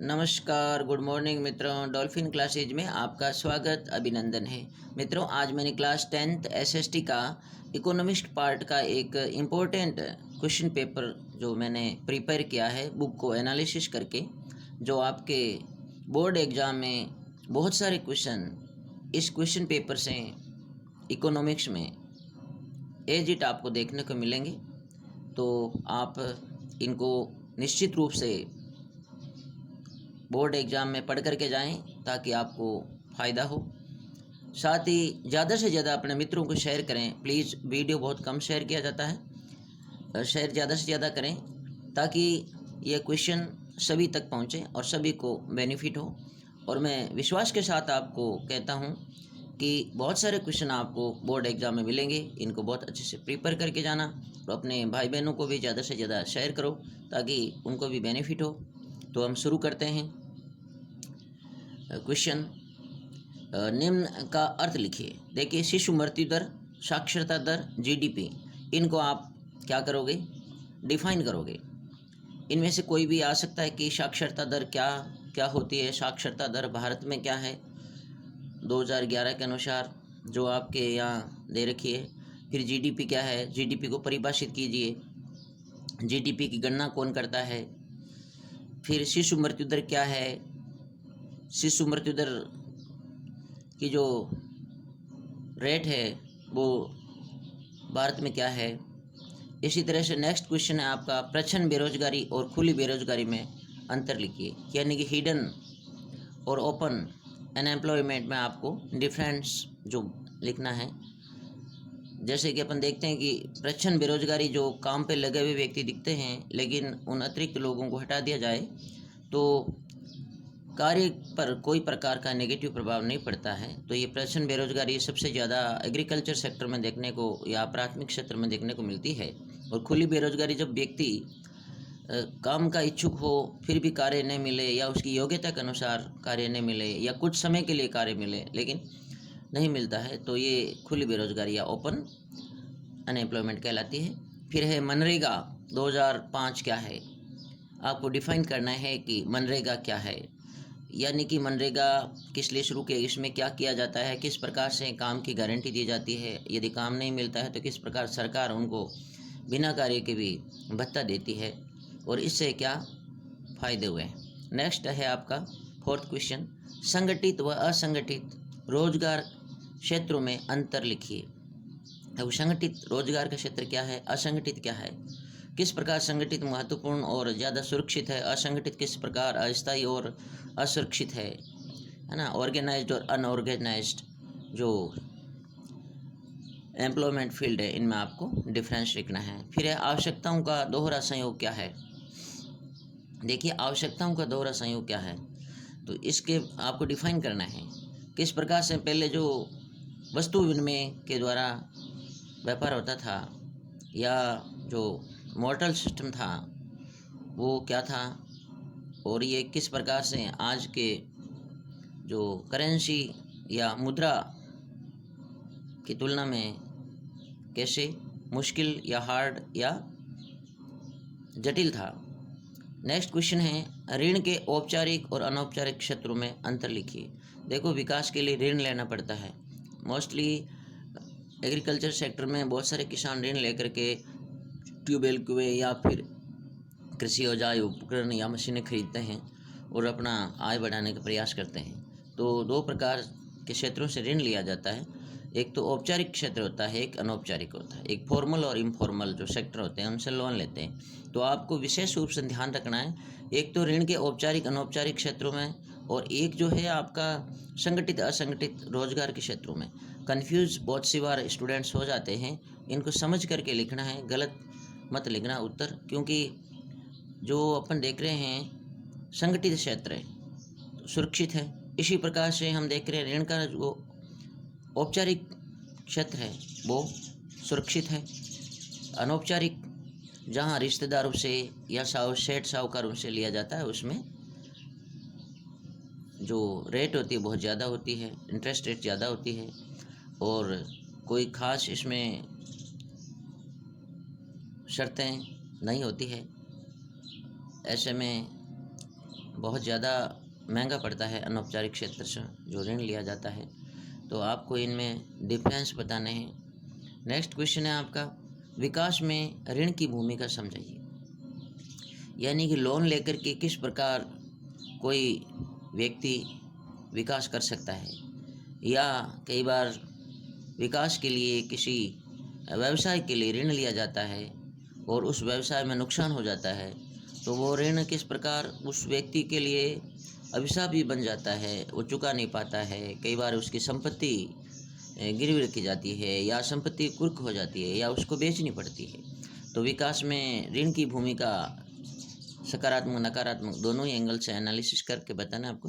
नमस्कार, good morning मित्रों। Dolphin classes में आपका स्वागत अभिनंदन है। मित्रों, आज मैंने क्लास 10th एसएसटी का इकोनॉमिस्ट पार्ट का एक इम्पोर्टेंट क्वेश्चन पेपर जो मैंने प्रिपेयर किया है बुक को एनालिसिस करके, जो आपके बोर्ड एग्ज़ाम में बहुत सारे क्वेश्चन इस क्वेश्चन पेपर से इकोनॉमिक्स में एज इट आपको देखने को मिलेंगे। तो आप इनको निश्चित रूप से बोर्ड एग्ज़ाम में पढ़ करके जाएं ताकि आपको फ़ायदा हो। साथ ही ज़्यादा से ज़्यादा अपने मित्रों को शेयर करें। प्लीज़, वीडियो बहुत कम शेयर किया जाता है, शेयर ज़्यादा से ज़्यादा करें ताकि ये क्वेश्चन सभी तक पहुँचे और सभी को बेनिफिट हो। और मैं विश्वास के साथ आपको कहता हूँ कि बहुत सारे क्वेश्चन आपको बोर्ड एग्ज़ाम में मिलेंगे। इनको बहुत अच्छे से प्रिपेयर करके जाना और अपने भाई बहनों को भी ज़्यादा से ज़्यादा शेयर करो ताकि उनको भी बेनिफिट हो। तो हम शुरू करते हैं। क्वेश्चन, निम्न का अर्थ लिखिए। देखिए, शिशु मृत्यु दर, साक्षरता दर, जीडीपी, इनको आप क्या करोगे? डिफाइन करोगे। इनमें से कोई भी आ सकता है कि साक्षरता दर क्या क्या होती है। साक्षरता दर भारत में क्या है 2011 के अनुसार, जो आपके यहाँ दे रखी है। फिर जीडीपी क्या है, जीडीपी को परिभाषित कीजिए। जीडीपी की गणना कौन करता है। फिर शिशु मृत्यु दर क्या है, शिशु मृत्यु दर की जो रेट है वो भारत में क्या है। इसी तरह से नेक्स्ट क्वेश्चन है आपका, प्रच्छन्न बेरोजगारी और खुली बेरोजगारी में अंतर लिखिए। यानी कि हिडन और ओपन अनएम्प्लॉयमेंट में आपको डिफरेंस जो लिखना है। जैसे कि अपन देखते हैं कि प्रच्छन्न बेरोजगारी, जो काम पे लगे हुए व्यक्ति दिखते हैं लेकिन उन अतिरिक्त लोगों को हटा दिया जाए तो कार्य पर कोई प्रकार का नेगेटिव प्रभाव नहीं पड़ता है। तो ये प्रच्छन्न बेरोजगारी सबसे ज़्यादा एग्रीकल्चर सेक्टर में देखने को या प्राथमिक क्षेत्र में देखने को मिलती है। और खुली बेरोजगारी, जब व्यक्ति काम का इच्छुक हो फिर भी कार्य नहीं मिले या उसकी योग्यता के अनुसार कार्य नहीं मिले या कुछ समय के लिए कार्य मिले लेकिन नहीं मिलता है, तो ये खुली बेरोजगारी या ओपन अनएम्प्लॉयमेंट कहलाती है। फिर है मनरेगा 2005 क्या है। आपको डिफाइन करना है कि मनरेगा क्या है, यानी कि मनरेगा किस लिए शुरू किया, इसमें क्या किया जाता है, किस प्रकार से काम की गारंटी दी जाती है, यदि काम नहीं मिलता है तो किस प्रकार सरकार उनको बिना कार्य के भी भत्ता देती है और इससे क्या फ़ायदे हुए। नेक्स्ट है आपका फोर्थ क्वेश्चन, संगठित व असंगठित रोजगार क्षेत्रों में अंतर लिखिए। अब संगठित रोजगार का क्षेत्र क्या है, असंगठित क्या है, किस प्रकार संगठित महत्वपूर्ण और ज़्यादा सुरक्षित है, असंगठित किस प्रकार अस्थायी और असुरक्षित है ना। ऑर्गेनाइज्ड और अनऑर्गेनाइज्ड जो एम्प्लॉयमेंट फील्ड है, इनमें आपको डिफरेंस लिखना है। फिर है आवश्यकताओं का दोहरा संयोग क्या है। देखिए, आवश्यकताओं का दोहरा संयोग क्या है, तो इसके आपको डिफाइन करना है। किस प्रकार से पहले जो वस्तु विनिमय के द्वारा व्यापार होता था या जो मॉर्टल सिस्टम था वो क्या था, और ये किस प्रकार से आज के जो करेंसी या मुद्रा की तुलना में कैसे मुश्किल या हार्ड या जटिल था। नेक्स्ट क्वेश्चन है, ऋण के औपचारिक और अनौपचारिक क्षेत्रों में अंतर लिखिए। देखो, विकास के लिए ऋण लेना पड़ता है। मोस्टली एग्रीकल्चर सेक्टर में बहुत सारे किसान ऋण लेकर के ट्यूबवेल, कुएं या फिर कृषि औजार उपकरण या मशीनें खरीदते हैं और अपना आय बढ़ाने का प्रयास करते हैं। तो दो प्रकार के क्षेत्रों से ऋण लिया जाता है। एक तो औपचारिक क्षेत्र होता है, एक अनौपचारिक होता है। एक फॉर्मल और इनफॉर्मल जो सेक्टर होते हैं उनसे लोन लेते हैं। तो आपको विशेष रूप से ध्यान रखना है, एक तो ऋण के औपचारिक अनौपचारिक क्षेत्रों में, और एक जो है आपका संगठित असंगठित रोजगार के क्षेत्रों में। कन्फ्यूज बहुत सी बार स्टूडेंट्स हो जाते हैं, इनको समझ करके लिखना है, गलत मत लिखना उत्तर, क्योंकि जो अपन देख रहे हैं संगठित क्षेत्र है सुरक्षित है, इसी प्रकार से हम देख रहे हैं ऋण का जो औपचारिक क्षेत्र है वो सुरक्षित है। अनौपचारिक, जहाँ रिश्तेदारों से या सेठ साहूकारों से लिया जाता है, उसमें जो रेट होती है बहुत ज़्यादा होती है, इंटरेस्ट रेट ज़्यादा होती है और कोई ख़ास इसमें शर्तें नहीं होती है। ऐसे में बहुत ज़्यादा महंगा पड़ता है अनौपचारिक क्षेत्र से जो ऋण लिया जाता है, तो आपको इनमें डिफरेंस बताने हैं। नेक्स्ट क्वेश्चन है आपका, विकास में ऋण की भूमिका समझाइए। यानी कि लोन लेकर के किस प्रकार कोई व्यक्ति विकास कर सकता है, या कई बार विकास के लिए किसी व्यवसाय के लिए ऋण लिया जाता है और उस व्यवसाय में नुकसान हो जाता है, तो वो ऋण किस प्रकार उस व्यक्ति के लिए अभिशाप भी बन जाता है, वो चुका नहीं पाता है। कई बार उसकी संपत्ति गिरवी रखी जाती है, या संपत्ति कुर्क हो जाती है, या उसको बेचनी पड़ती है। तो विकास में ऋण की भूमिका सकारात्मक नकारात्मक दोनों ही एंगल से एनालिसिस करके बताना आपको।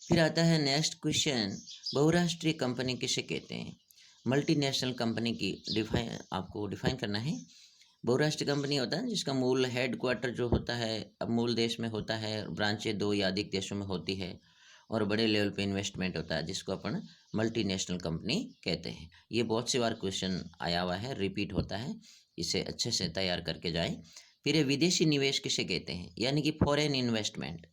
फिर आता है नेक्स्ट क्वेश्चन, बहुराष्ट्रीय कंपनी किसे कहते हैं। मल्टीनेशनल कंपनी की आपको डिफाइन करना है। बहुराष्ट्रीय कंपनी होता है जिसका मूल हेड क्वार्टर जो होता है अब मूल देश में होता है, ब्रांचें 2 या अधिक देशों में होती है, और बड़े लेवल पे इन्वेस्टमेंट होता है, जिसको अपन मल्टीनेशनल कंपनी कहते हैं। ये बहुत सी बार क्वेश्चन आया हुआ है, रिपीट होता है, इसे अच्छे से तैयार करके जाएं। फिर ये विदेशी निवेश किसे कहते हैं, यानी कि फॉरेन इन्वेस्टमेंट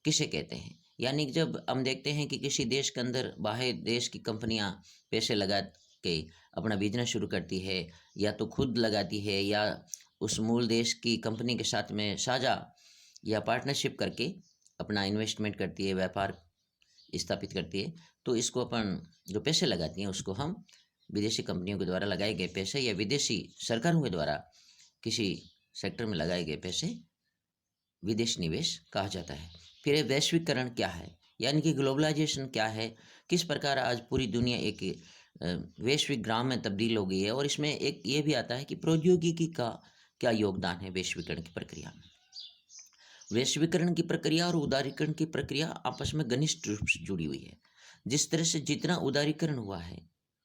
किसे कहते हैं। यानी कि जब हम देखते हैं कि किसी देश के अंदर बाहर देश की कंपनियां पैसे लगा के अपना बिजनेस शुरू करती है, या तो खुद लगाती है, या उस मूल देश की कंपनी के साथ में साझा या पार्टनरशिप करके अपना इन्वेस्टमेंट करती है, व्यापार स्थापित करती है, तो इसको अपन जो पैसे लगाती हैं उसको हम विदेशी कंपनियों के द्वारा लगाए गए पैसे या विदेशी सरकारों के द्वारा किसी सेक्टर में लगाए गए पैसे विदेश निवेश कहा जाता है। फिर वैश्वीकरण क्या है, यानी कि ग्लोबलाइजेशन क्या है, किस प्रकार आज पूरी दुनिया एक वैश्विक ग्राम में तब्दील हो गई है, और इसमें एक ये भी आता है कि प्रौद्योगिकी का क्या योगदान है वैश्वीकरण की प्रक्रिया में। वैश्वीकरण की प्रक्रिया और उदारीकरण की प्रक्रिया आपस में घनिष्ठ रूप से जुड़ी हुई है। जिस तरह से जितना उदारीकरण हुआ है,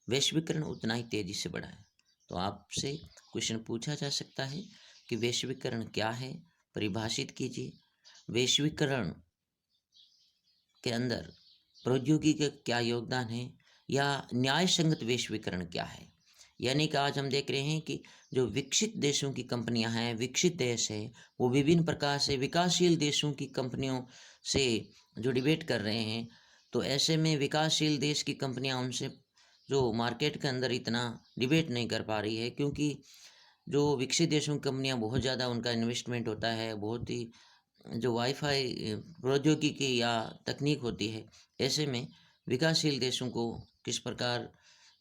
वैश्वीकरण उतना ही तेजी से बढ़ा है। तो आपसे क्वेश्चन पूछा जा सकता है कि वैश्वीकरण क्या है, परिभाषित कीजिए। वैश्वीकरण के अंदर प्रौद्योगिकी का क्या योगदान है, या न्याय संगत वैश्वीकरण क्या है। यानी कि आज हम देख रहे हैं कि जो विकसित देशों की कंपनियां हैं, विकसित देश है, वो विभिन्न प्रकार से विकासशील देशों की कंपनियों से जो डिबेट कर रहे हैं, तो ऐसे में विकासशील देश की कंपनियां उनसे जो मार्केट के अंदर इतना डिबेट नहीं कर पा रही है, क्योंकि जो विकसित देशों की कंपनियां बहुत ज़्यादा उनका इन्वेस्टमेंट होता है, बहुत ही जो वाईफाई प्रौद्योगिकी या तकनीक होती है, ऐसे में विकासशील देशों को किस प्रकार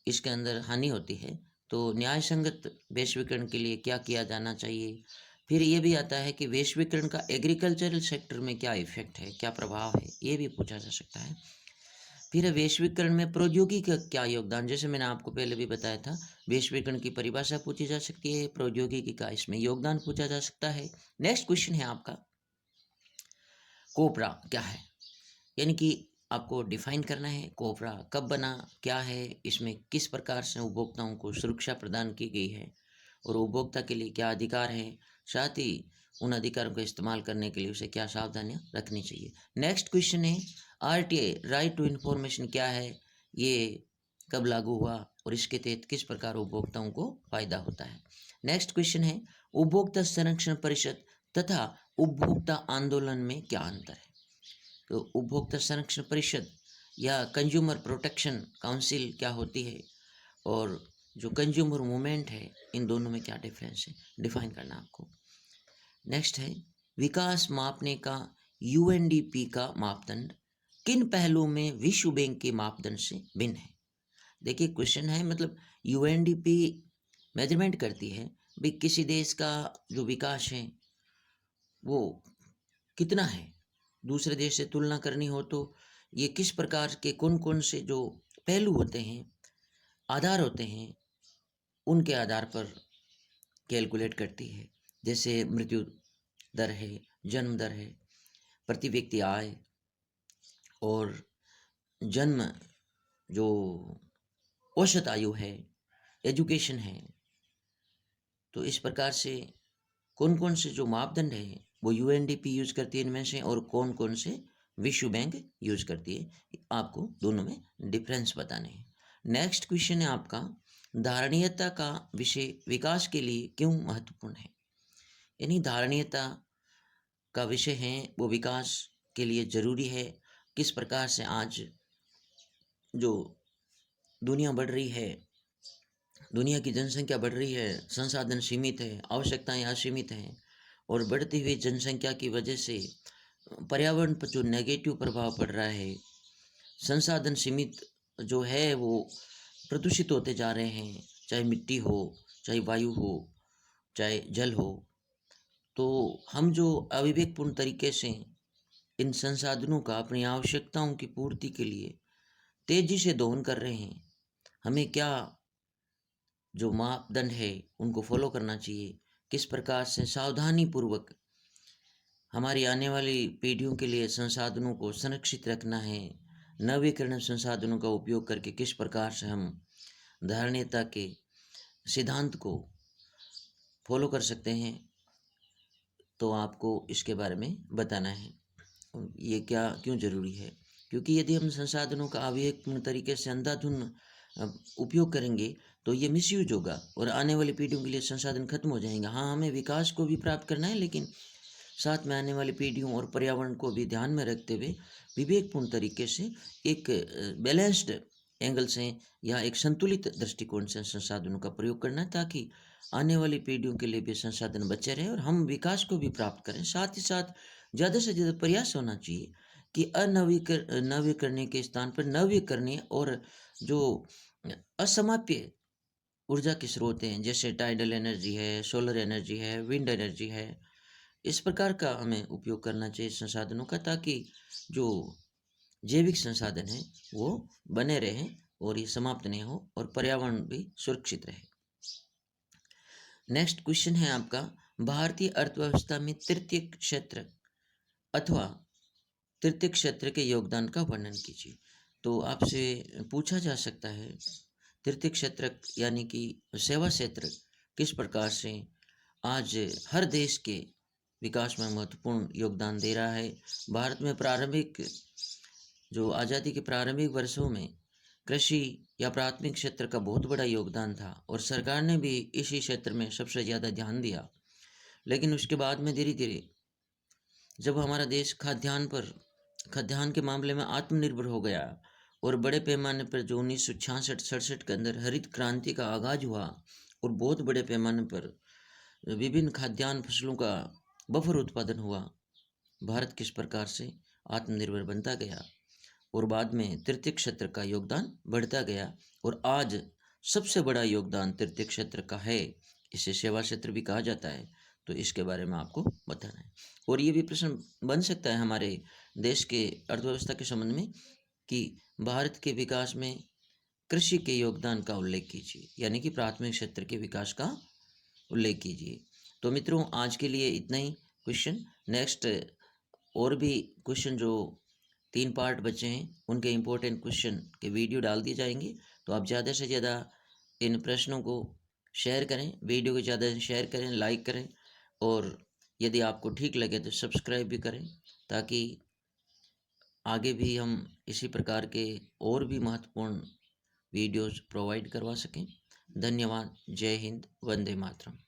इसके अंदर हानि होती है। तो न्याय संगत वैश्वीकरण के लिए क्या किया जाना चाहिए। फिर ये भी आता है कि वैश्वीकरण का एग्रीकल्चरल सेक्टर में क्या इफेक्ट है, क्या प्रभाव है, ये भी पूछा जा सकता है। फिर वैश्वीकरण में प्रौद्योगिकी का क्या योगदान, जैसे मैंने आपको पहले भी बताया था, वैश्वीकरण की परिभाषा पूछी जा सकती है, प्रौद्योगिकी का इसमें योगदान पूछा जा सकता है। नेक्स्ट क्वेश्चन है आपका, कोपरा क्या है, यानी कि आपको डिफाइन करना है कोपरा कब बना, क्या है, इसमें किस प्रकार से उपभोक्ताओं को सुरक्षा प्रदान की गई है, और उपभोक्ता के लिए क्या अधिकार है, साथ ही उन अधिकारों का इस्तेमाल करने के लिए उसे क्या सावधानियां रखनी चाहिए। नेक्स्ट क्वेश्चन है आरटीआई, राइट टू इन्फॉर्मेशन क्या है, ये कब लागू हुआ, और इसके तहत किस प्रकार उपभोक्ताओं को फायदा होता है। नेक्स्ट क्वेश्चन है उपभोक्ता संरक्षण परिषद तथा उपभोक्ता आंदोलन में क्या अंतर है। तो उपभोक्ता संरक्षण परिषद या कंज्यूमर प्रोटेक्शन काउंसिल क्या होती है, और जो कंज्यूमर मूवमेंट है, इन दोनों में क्या डिफरेंस है, डिफाइन करना आपको। नेक्स्ट है विकास मापने का यूएनडीपी का मापदंड किन पहलुओं में विश्व बैंक के मापदंड से भिन्न है। देखिए क्वेश्चन है, मतलब यूएनडीपी मेजरमेंट करती है भी किसी देश का जो विकास है वो कितना है, दूसरे देश से तुलना करनी हो तो ये किस प्रकार के कौन कौन से जो पहलू होते हैं, आधार होते हैं, उनके आधार पर कैलकुलेट करती है। जैसे मृत्यु दर है, जन्म दर है, प्रति व्यक्ति आय, और जन्म जो औसत आयु है, एजुकेशन है। तो इस प्रकार से कौन कौन से जो मापदंड है वो यूएनडीपी यूज करती है इनमें से, और कौन कौन से विश्व बैंक यूज करती है, आपको दोनों में डिफरेंस बताने हैं। नेक्स्ट क्वेश्चन है आपका, धारणीयता का विषय विकास के लिए क्यों महत्वपूर्ण है। यानी धारणीयता का विषय है वो विकास के लिए ज़रूरी है, किस प्रकार से आज जो दुनिया बढ़ रही है, दुनिया की जनसंख्या बढ़ रही है, संसाधन सीमित है, आवश्यकताएं असीमित हैं और बढ़ती हुई जनसंख्या की वजह से पर्यावरण पर जो नेगेटिव प्रभाव पड़ रहा है, संसाधन सीमित जो है वो प्रदूषित होते जा रहे हैं, चाहे मिट्टी हो, चाहे वायु हो, चाहे जल हो। तो हम जो अविवेकपूर्ण तरीके से इन संसाधनों का अपनी आवश्यकताओं की पूर्ति के लिए तेजी से दोहन कर रहे हैं, हमें क्या जो मापदंड है उनको फॉलो करना चाहिए, किस प्रकार से सावधानी पूर्वक हमारी आने वाली पीढ़ियों के लिए संसाधनों को संरक्षित रखना है, नवीकरण संसाधनों का उपयोग करके किस प्रकार से हम धारणीयता के सिद्धांत को फॉलो कर सकते हैं, तो आपको इसके बारे में बताना है। ये क्या क्यों ज़रूरी है, क्योंकि यदि हम संसाधनों का अविवेकपूर्ण तरीके से अंधाधुंध उपयोग करेंगे तो ये मिसयूज होगा और आने वाली पीढ़ियों के लिए संसाधन खत्म हो जाएंगे। हाँ, हमें विकास को भी प्राप्त करना है, लेकिन साथ में आने वाली पीढ़ियों और पर्यावरण को भी ध्यान में रखते हुए विवेकपूर्ण तरीके से एक बैलेंस्ड एंगल से या एक संतुलित दृष्टिकोण से संसाधनों का प्रयोग करना है, ताकि आने वाली पीढ़ियों के लिए भी संसाधन बचे रहे और हम विकास को भी प्राप्त करें। साथ ही साथ ज़्यादा से ज़्यादा प्रयास होना चाहिए कि नवीकरणीय के स्थान पर नवीकरणीय और जो असमाप्य ऊर्जा के स्रोत हैं, जैसे टाइडल एनर्जी है, सोलर एनर्जी है, विंड एनर्जी है, इस प्रकार का हमें उपयोग करना चाहिए संसाधनों का, ताकि जो जैविक संसाधन है वो बने रहें और ये समाप्त नहीं हो और पर्यावरण भी सुरक्षित रहे। नेक्स्ट क्वेश्चन है आपका, भारतीय अर्थव्यवस्था में तृतीय क्षेत्र अथवा तृतीय क्षेत्र के योगदान का वर्णन कीजिए। तो आपसे पूछा जा सकता है तृतीय क्षेत्र यानी कि सेवा क्षेत्र किस प्रकार से आज हर देश के विकास में महत्वपूर्ण योगदान दे रहा है। भारत में प्रारंभिक जो आज़ादी के प्रारंभिक वर्षों में कृषि या प्राथमिक क्षेत्र का बहुत बड़ा योगदान था और सरकार ने भी इसी क्षेत्र में सबसे ज़्यादा ध्यान दिया। लेकिन उसके बाद में धीरे धीरे जब हमारा देश खाद्यान्न के मामले में आत्मनिर्भर हो गया और बड़े पैमाने पर जो 1966-67 के अंदर हरित क्रांति का आगाज हुआ और बहुत बड़े पैमाने पर विभिन्न खाद्यान्न फसलों का बफर उत्पादन हुआ, भारत किस प्रकार से आत्मनिर्भर बनता गया और बाद में तृतीय क्षेत्र का योगदान बढ़ता गया और आज सबसे बड़ा योगदान तृतीय क्षेत्र का है। इसे सेवा क्षेत्र भी कहा जाता है। तो इसके बारे में आपको बताना है। और ये भी प्रश्न बन सकता है हमारे देश के अर्थव्यवस्था के संबंध में कि भारत के विकास में कृषि के योगदान का उल्लेख कीजिए, यानी कि प्राथमिक क्षेत्र के विकास का उल्लेख कीजिए। तो मित्रों, आज के लिए इतना ही क्वेश्चन। नेक्स्ट और भी क्वेश्चन जो 3 पार्ट बचे हैं उनके इम्पोर्टेंट क्वेश्चन के वीडियो डाल दिए जाएंगे। तो आप ज़्यादा से ज़्यादा इन प्रश्नों को शेयर करें, वीडियो को ज़्यादा शेयर करें, लाइक करें और यदि आपको ठीक लगे तो सब्सक्राइब भी करें, ताकि आगे भी हम इसी प्रकार के और भी महत्वपूर्ण वीडियोस प्रोवाइड करवा सकें। धन्यवाद। जय हिंद। वंदे मातरम।